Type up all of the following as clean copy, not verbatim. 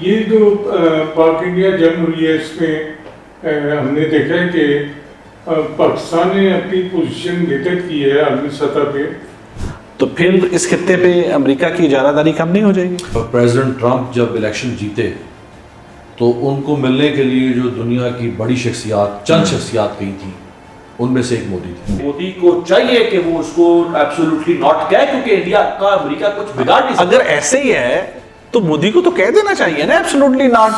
ये जो पाक इंडिया जंग हुई है इसमें हमने देखा है कि पाकिस्तान ने अपनी पोजीशन बेहतर की है आलमी सतह पे। तो फिर इस खित्ते पे अमेरिका की इजारादारी कम नहीं हो जाएगी? प्रेसिडेंट ट्रंप जब इलेक्शन जीते तो उनको मिलने के लिए जो दुनिया की बड़ी शख्सियात, चंद शख्सियात गई थी, उनमें से एक मोदी थी। मोदी को चाहिए कि वो उसको एब्सोल्युटली नॉट कहे, क्योंकि इंडिया का अमेरिका कुछ बिगाड़ नहीं सकता। अगर ऐसे ही है तो मोदी को तो कह देना चाहिए ना एब्सोल्युटली नॉट।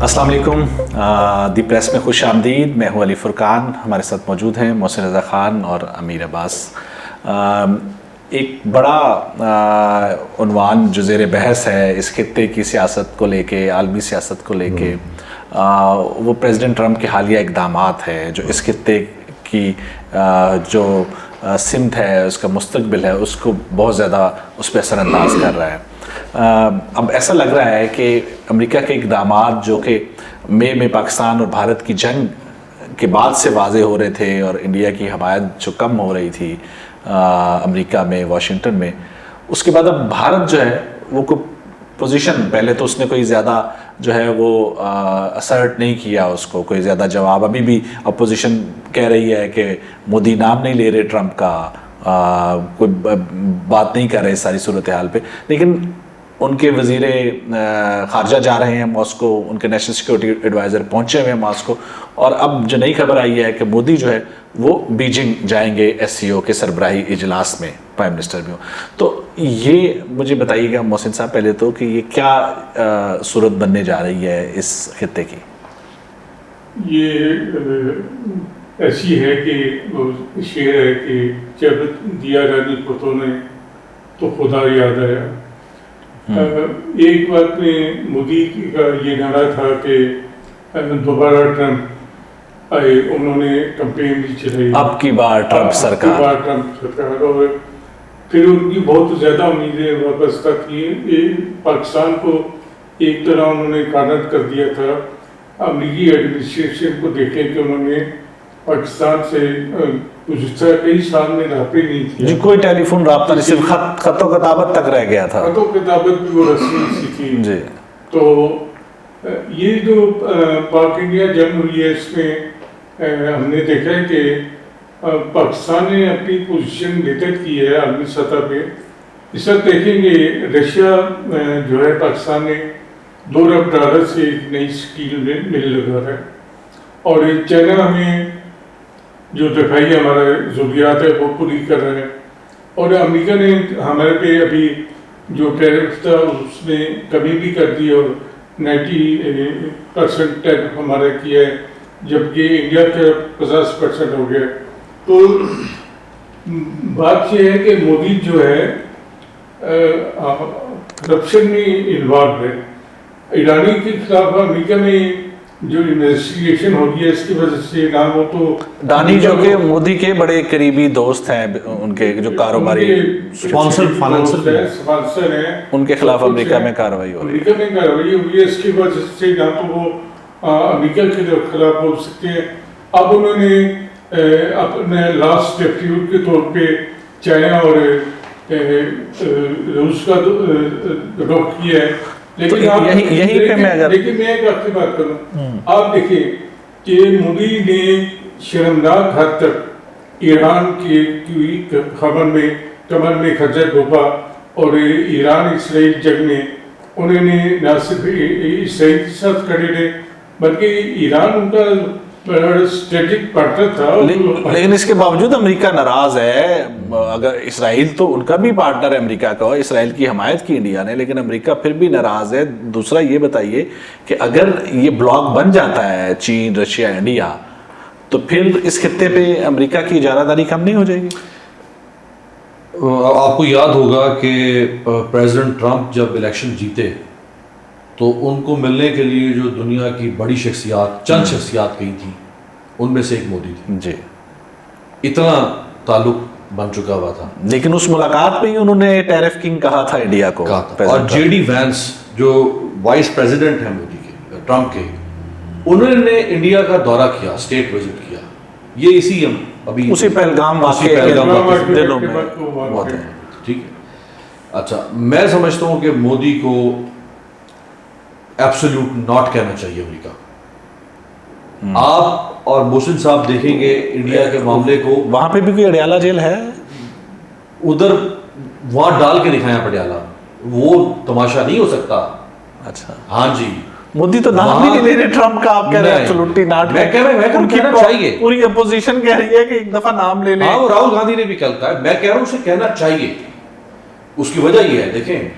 अस्सलाम वालेकुम, दी प्रेस में खुश आमदीद। मैं हूं अली फुरकान, हमारे साथ मौजूद हैं मोहसिन रज़ा ख़ान और अमीर अब्बास। एक बड़ा उन्वान जो ज़ेर बहस है इस खित्ते की सियासत को लेके, आलमी सियासत को लेके, वो प्रेसिडेंट ट्रंप के हालिया इक़दामात है जो इस खित्ते की जो सिमत है, उसका मुस्तक़बिल है, उसको बहुत ज़्यादा उस पर असरअंदाज कर रहा है। अब ऐसा लग रहा है कि अमेरिका के इक़दामात जो कि मई में पाकिस्तान और भारत की जंग के बाद से वाज़े हो रहे थे और इंडिया की हमायत जो कम हो रही थी अमेरिका में, वाशिंगटन में, उसके बाद अब भारत जो है वो कोई पोजीशन, पहले तो उसने कोई ज़्यादा जो है वो असर्ट नहीं किया, उसको कोई ज़्यादा जवाब, अभी भी अपोजिशन कह रही है कि मोदी नाम नहीं ले रहे ट्रंप का, कोई बात नहीं कर रहे सारी सूरत हाल पे, लेकिन उनके वज़ीर ख़ारजा जा रहे हैं मॉस्को, उनके नेशनल सिक्योरिटी एडवाइज़र पहुँचे हुए हैं मॉस्को, और अब जो नई खबर आई है कि मोदी जो है वो बीजिंग जाएंगे SCO के सरबराही इजलास में, प्राइम मिनिस्टर भी हो। तो ये मुझे बताइएगा मोहसिन साहब पहले तो कि ये क्या सूरत बनने जा रही है इस खित्ते की? ये ऐसी है कि शेर है कि जब दिया रानी पुतों ने तो खुदा याद आया। एक बात में मोदी का ये नारा था कि दोबारा ट्रंप आए, उन्होंने कैंपेन भी चलाई, अब की बार ट्रंप सरकार, और फिर उनकी बहुत ज़्यादा उम्मीदें वाबस्ता थी। पाकिस्तान को एक तरह उन्होंने कानत कर दिया था। अमेरिकी एडमिनिस्ट्रेशन को देखें कि उन्होंने पाकिस्तान से गुज़श्ता कई साल में रब्ता नहीं किया जी, कोई टेलीफोन रब्ता नहीं, सिर्फ खतों किताबत तक रह गया था। खतों किताबत भी वो रस्मी सी थी जी। तो ये जो पाक इंडिया जंग हुई है इसमें हमने देखा है कि पाकिस्तान ने अपनी पोजीशन बेहतर की है आलमी सतह पे। इस वक्त देखेंगे रशिया जो है पाकिस्तान ने $2 अरब से एक नई स्टील मिल लगा रहा है, और चाइना हमें जो दिखाई हमारा ज़रूरियात है वो पूरी कर रहा है, और अमेरिका ने हमारे पे अभी जो टैरिफ था उसमें कमी भी कर दी और 90% टैरिफ हमारा किया है, जबकि इंडिया का 50% हो गया। तो बात यह है कि मोदी जो है करप्शन में इन्वॉल्व है। ईरानी के खिलाफ अमेरिका में जो इन्वेस्टिगेशन हो गई है इसकी वजह से ना हो तो डानी जो कि मोदी के बड़े करीबी दोस्त हैं, उनके जो कारोबारी स्पॉन्सर हैं, उनके खिलाफ अमेरिका में कार्रवाई हो रही है। इसकी वजह से ना तो वो अमेरिका के खिलाफ बोल सकते हैं। अब उन्होंने अपने लास्ट रेफ्यूज के तौर पे चाइना और रूस का रुख किया है। लेकिन लेकिन मैं एक आपसे बात करूं, आप देखिए कि मोदी ने शर्मनाक हद तक ईरान की कमर में खंजर घोंपा, और ईरान इसराइल जंग में उन्होंने न सिर्फ इसराइल के साथ खड़े रहे बल्कि ईरान उनका स्ट्रेटेजिक पार्टनर था। लेकिन इसके बावजूद अमेरिका नाराज है। अगर इसराइल तो उनका भी पार्टनर है अमेरिका का, इसराइल की हमायत की इंडिया ने, लेकिन अमेरिका फिर भी नाराज है। दूसरा ये बताइए कि अगर ये ब्लॉक बन जाता है चीन, रशिया, इंडिया, तो फिर इस खित्ते पे अमेरिका की इजारादारी कम नहीं हो जाएगी? आपको याद होगा कि प्रेसिडेंट ट्रंप जब इलेक्शन जीते तो उनको मिलने के लिए जो दुनिया की बड़ी शख्सियात, चंद शख्सियात गई थी, उनमें से एक मोदी थी जी। इतना ताल्लुक बन चुका हुआ था। लेकिन उस मुलाकात में ही उन्होंने टैरिफ किंग कहा था इंडिया को, और JD वैंस जो वाइस प्रेसिडेंट हैं मोदी के, ट्रंप के, उन्होंने इंडिया का दौरा किया, स्टेट विजिट किया, ये इसी हम अभी उसी पहलगाम उसी वाक़े पहलगाम के वाक़े के दिनों बाद में तो बात बहुत है। है। ठीक है। अच्छा, मैं समझता हूं कि मोदी को एब्सोल्यूट नॉट कहना चाहिए अमेरिका। आप और मोहसिन साहब देखेंगे इंडिया के मामले को, वहां पे भी कोई अडयाला जेल है? उधर वहां डाल के दिखाया पटियाला, वो तमाशा नहीं हो सकता। अच्छा, हाँ जी, मोदी तो नाम भी वहाँ- नहीं ले रहे ट्रम्प का, आप कह रहे हैं नहीं। Absolutely not. मैं कह रहा हूं, मैं उनकी कहना चाहिए। पूरी अपोजिशन कह रही है कि एक दफा नाम ले लें। हाँ, वो राहुल गांधी ने भी कल कहा है, मैं कह रहा हूं उसे कहना चाहिए। उसकी वजह ये है, देखें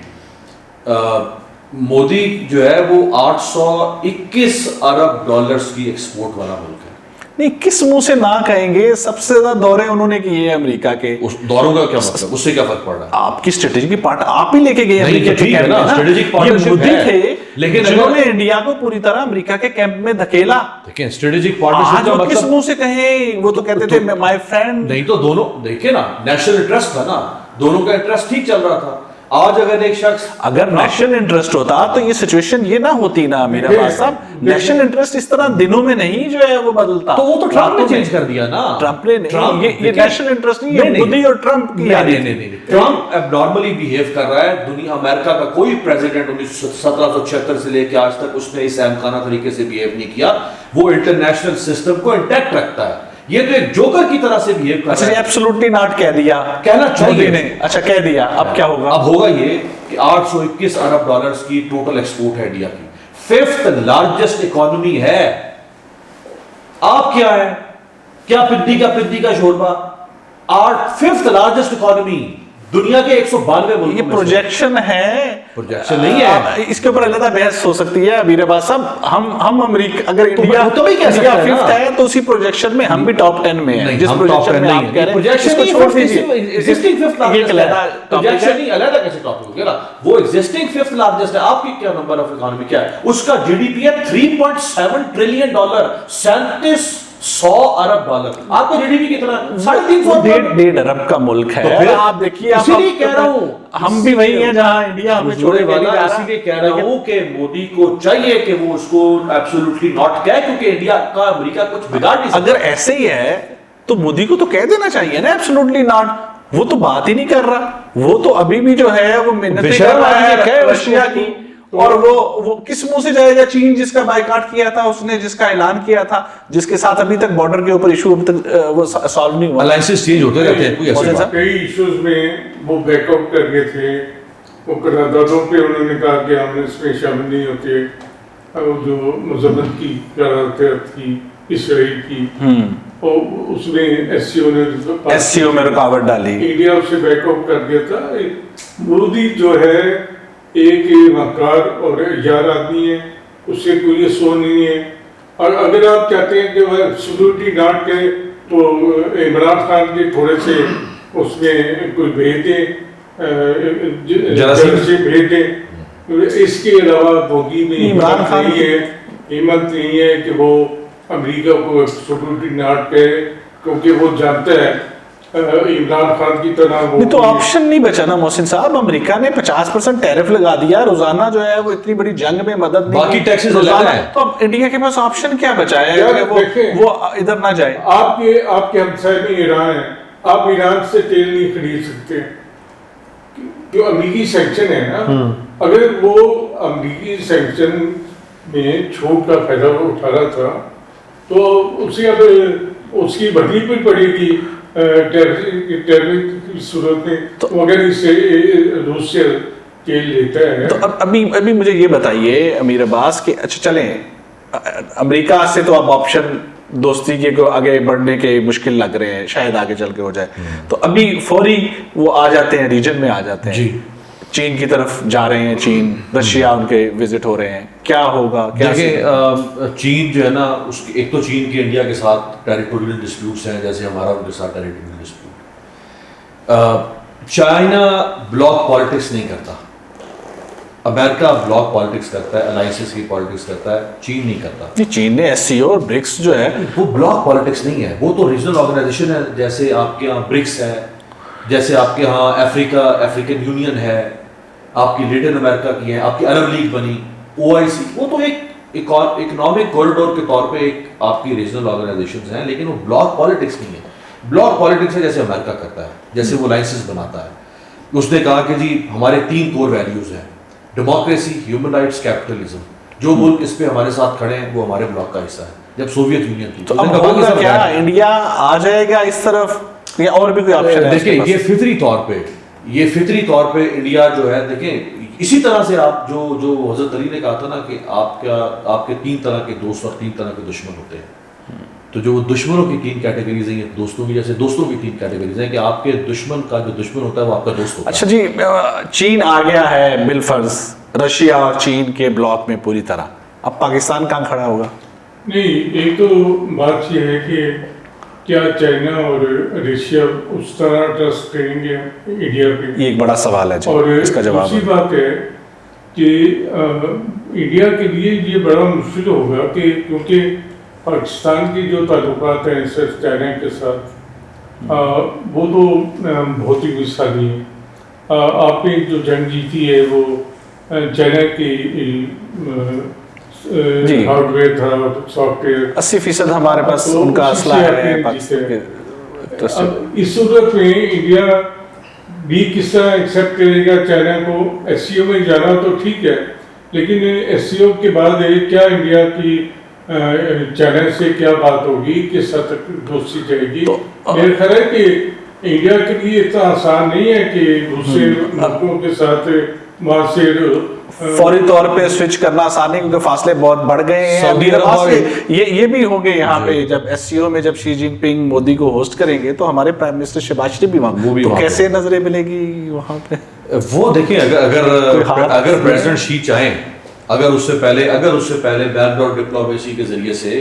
मोदी जो है वो 821 अरब डॉलर्स की एक्सपोर्ट वाला मुल्क है। नहीं, किस मुंह से ना कहेंगे? सबसे ज्यादा दौरे उन्होंने किए हैं अमेरिका के। उस दौरों का क्या मतलब, उससे क्या फर्क पड़ रहा है? आपकी स्ट्रेटेजी की पार्ट आप ही लेके गए नहीं, अमेरिका तो के ठीक है कैंप ना, में ना। strategic ये partnership मोदी है। थे लेकिन जिन्होंने अगर- इंडिया को पूरी तरह अमेरिका के कैंप में धकेला। देखें, स्ट्रेटेजिक आज पार्टनरशिप का वो किस मतलब मुंह से कहें? वो तो कहते थे माय फ्रेंड। नहीं, तो दोनों देखिए ना, नेशनल इंटरेस्ट था ना, दोनों का इंटरेस्ट ठीक चल रहा था। आज अगर एक शख्स अगर नेशनल इंटरेस्ट होता तो ये सिचुएशन ये ना होती ना अमीर देखिए, अब्बास साहब। देखिए। नेशनल इंटरेस्ट इस तरह दिनों में नहीं जो है वो बदलता। तो वो तो ट्रम्प ने रातों में। चेंज कर दिया ना। ट्रम्प ने नहीं, ये देखिए- नेशनल इंटरेस्ट नहीं है, मोदी और ट्रम्प की नहीं, यारी नहीं, नहीं, नहीं। ट्रम्प एबनॉर्मली बिहेव कर रहा है। दुनिया, अमेरिका का कोई प्रेसिडेंट 1776 से लेकर आज तक उसने इस अहमकाना तरीके से बिहेव नहीं किया। वो इंटरनेशनल सिस्टम को इंटैक्ट रखता है। ये तो एक जोकर की तरह से बिहेव कर अच्छा, रहा ये है। एब्सोल्युटली नॉट कह दिया, कहना चाहिए। मोदी ने। अच्छा, कह दिया, अब क्या होगा? अब होगा ये कि 821 अरब डॉलर्स की टोटल एक्सपोर्ट है इंडिया की, 5th लार्जेस्ट इकोनॉमी है। आप क्या है, क्या पिद्दी का शोरबा? 5th लार्जेस्ट इकोनॉमी दुनिया के 192 मुल्कों ये में से। प्रोजेक्शन है, प्रोजेक्शन नहीं है। इसके ऊपर अलग बहस हो सकती है अमीर अब्बास साहब। हम अमेरिका, अगर इंडिया तो भी कह सकते हैं ना। 5th है तो उसी प्रोजेक्शन में हम भी टॉप 10 में हैं। नहीं, जिस हम top प्रोजेक्शन 10 में नहीं आप है। कह रहे हैं, प्रोजेक्शन इसको नहीं, छोड़ वो दीजिए। existing fifth ये largest अलग है। topic प्रोजेक्शन है। नहीं, अलग कैसे टॉपिक हो गया ना? वो एग्जिस्टिंग 5th लार्जेस्ट है। आपकी क्या नंबर ऑफ इकोनॉमी क्या है? उसका जीडीपी है 3.7 ट्रिलियन डॉलर, 3700 अरब डॉलर। आपका जीडीपी कितना है? 350 डेढ़ अरब का मुल्क है। तो फिर आप देखिए, आप इसीलिए कह रहा हूं, हम भी वही हैं जहां इंडिया हमें छोड़ के नहीं जा रहा। इसीलिए कह रहा हूं कि मोदी को चाहिए कि वो उसको एब्सोल्युटली नॉट कहे, क्योंकि इंडिया का अमेरिका कुछ बिगाड़ नहीं सकता। अगर ऐसे ही है तो मोदी को तो कह देना चाहिए ना एब्सोल्युटली नॉट। वो तो बात ही नहीं कर रहा। वो तो अभी भी जो है वो मेहनत कर बेशर्म रहा आदमी है, है रशिया की। तो- और वो किस मुंह से जाएगा? चीन जिसका बायकॉट किया था, उसने जिसका ऐलान किया था, जिसके साथ अभी तक बॉर्डर के ऊपर इशू अभी तक वो सॉल्व नहीं हुआ। अलायंसेस चेंज होते रहते हैं, कोई ऐसी मोहसिन बात साहब? कई इश्यूज में वो बैकआउट कर गए थे। वो करारदादों पे उन्होंने कहा कि हम इसमें शामिल नहीं होते। और जो मजम्मत की करारदाद थी इसराइल की, और उसमें एससीओ में रुकावट डाली। इंडिया उससे बैकआउट कर दिया था। मोदी जो है एक वकार और यार आदमी है, उससे कोई सो नहीं है। और अगर आप चाहते हैं कि वह सिक्योरिटी गार्ड के, तो इमरान खान के थोड़े से उसमें कोई भेज दें, जरासीम से भेज दें। इसके अलावा बोगी में इमरान खान नहीं है, हिम्मत नहीं है कि वो अमेरिका को सिक्योरिटी गार्ड कहे, क्योंकि वो जानता है इमरान खान की तरह वो नहीं तो ऑप्शन नहीं बचा ना मोहसिन साहब। अमेरिका ने 50% टैरिफ लगा दिया रोजाना, जो है वो इतनी बड़ी जंग में मदद नहीं बाकी की। taxes रोजाना। अलग हैं। तो अब इंडिया के पास ऑप्शन क्या बचा है यार, कि देखें। वो इधर ना जाए? आपके हमसाये में ईरान है, आप ईरान से तेल नहीं खरीद सकते। जो अमेरिकी सैंक्शन है ना, अगर वो अमेरिकी सैंक्शन में छूट का फायदा उठा रहा था, तो उसे अब उसकी भरनी भी पड़ेगी टैरिफ की सूरत में। तो अगर इसे रूस से तेल लेता है तो अब अभी मुझे ये बताइए अमीर अब्बास कि अच्छा चलें, अमेरिका से तो अब ऑप्शन दोस्ती के को आगे बढ़ने के मुश्किल लग रहे हैं, शायद आगे चल के हो जाए। तो अभी फौरी वो आ जाते हैं, रीजन में आ जाते हैं। जी। चीन की तरफ जा रहे हैं, चीन रशिया उनके विजिट हो रहे हैं। क्या होगा? क्या देखिए, चीन जो है ना, उसके एक तो चीन के इंडिया के साथ टेरिटोरियल डिस्प्यूट्स हैं, जैसे हमारा उनके साथ territorial dispute. China block politics नहीं करता, अमेरिका ब्लॉक पॉलिटिक्स करता है, अलायंसेस की पॉलिटिक्स करता है, चीन नहीं करता। नहीं, चीन ने एससीओ और ब्रिक्स जो है वो ब्लॉक पॉलिटिक्स नहीं है, वो तो रीजनल ऑर्गेनाइजेशन है। जैसे आपके यहाँ ब्रिक्स है, जैसे आपके यहाँ अफ्रीकन यूनियन है, आपकी लैटिन अमेरिका की है, आपकी अरब लीग बनी, OIC, वो तो एक इकोनॉमिक कॉरिडोर के तौर पे एक आपकी रीजनल ऑर्गेनाइजेशंस हैं, लेकिन वो ब्लॉक पॉलिटिक्स नहीं है। ब्लॉक पॉलिटिक्स है जैसे अमेरिका करता है, जैसे वो लाइसेंस बनाता है। उसने कहा कि जी हमारे 3 कोर वैल्यूज हैं, डेमोक्रेसी, ह्यूमन राइट्स, कैपिटलिज्म। जो मुल्क इस पे हमारे साथ खड़े हैं वो हमारे ब्लॉक का हिस्सा है। जब सोवियत यूनियन थी तो अब होगा क्या, इंडिया आ जाएगा इस तरफ या और भी कोई ऑप्शन है? देखिए ये फितरी तौर पे इंडिया जो है, देखें इसी तरह से आप जो हजरत अली ने कहा था ना कि आपके 3 तरह के दोस्त और 3 तरह के दुश्मन होते हैं। तो जो दुश्मनों की 3 कैटेगरीज हैं, ये दोस्तों की जैसे दोस्तों की 3 कैटेगरीज हैं कि आपके दुश्मन का जो दुश्मन होता है वो आपका दोस्त होता है। अच्छा जी, चीन आ गया है बिलफर्ज रशिया और चीन के ब्लॉक में पूरी तरह, अब पाकिस्तान कहाँ खड़ा होगा? नहीं, एक तो बात यह है कि क्या चाइना और रशिया उस तरह ट्रस्ट करेंगे इंडिया पे, ये एक बड़ा सवाल है जी, और इसका जवाब दूसरी बात है कि इंडिया के लिए ये बड़ा मुश्किल होगा कि क्योंकि पाकिस्तान की जो ताल्लुकात हैं सिर्फ चाइना के साथ वो तो बहुत ही मिसाली है। आपने जो जंग जीती है वो चाइना की हार्डवेयर था, सॉफ्टवेयर 80% हमारे पास तो उनका उसी असला से है आपने पाकिस्तान जीते। के तो अब इस सूरत में इंडिया भी किस तरह एक्सेप्ट करेगा चाइना को? एससीओ में जाना तो ठीक है, लेकिन एससीओ के बाद क्या इंडिया की चाइना से क्या बात होगी, किस हद तक दोस्ती जाएगी? मेरा ख्याल है कि इंडिया के लिए इतना आसान नहीं है कि दूसरे मुल्कों के साथ वहाँ से फौरी तौर पे स्विच करना आसान नहीं, क्योंकि फासले बहुत बढ़ गए हैं। सऊदी अमीर अरब अब्बास और- ये भी होंगे यहाँ पे, जब एससीओ में जब शी जिनपिंग मोदी को होस्ट करेंगे तो हमारे प्राइम मिनिस्टर शहबाज शरीफ भी वहाँ, वो भी तो वहाँ कैसे नजरें मिलेगी वहाँ पे? वो देखिए कोई हाथ- अगर प्रेसिडेंट शी चाहें, अगर उससे पहले बैकडोर डिप्लोमेसी के जरिए से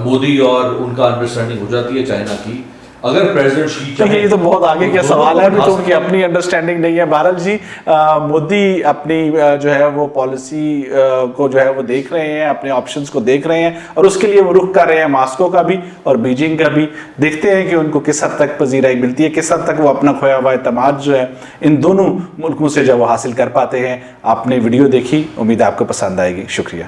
मोदी और उनका अंडरस्टैंडिंग हो जाती है चाइना की, अगर प्रेसिडेंट शी चाहे, ये तो बहुत आगे का दोनों सवाल को है, अभी उठा तो सकते उनकी अपनी अंडरस्टैंडिंग नहीं है। बहरहाल जी, मोदी अपनी जो है वो पॉलिसी को जो है वो देख रहे हैं, अपने ऑप्शंस को देख रहे हैं, और उसके लिए वो रुख कर रहे हैं मॉस्को का भी और बीजिंग का भी। देखते हैं कि उनको किस हद तक पजीराई मिलती है, किस हद तक वो अपना खोया हुआ एतमाद जो है इन दोनों मुल्कों से जो वो हासिल कर पाते हैं। आपने वीडियो देखी, उम्मीद है आपको पसंद आएगी। शुक्रिया।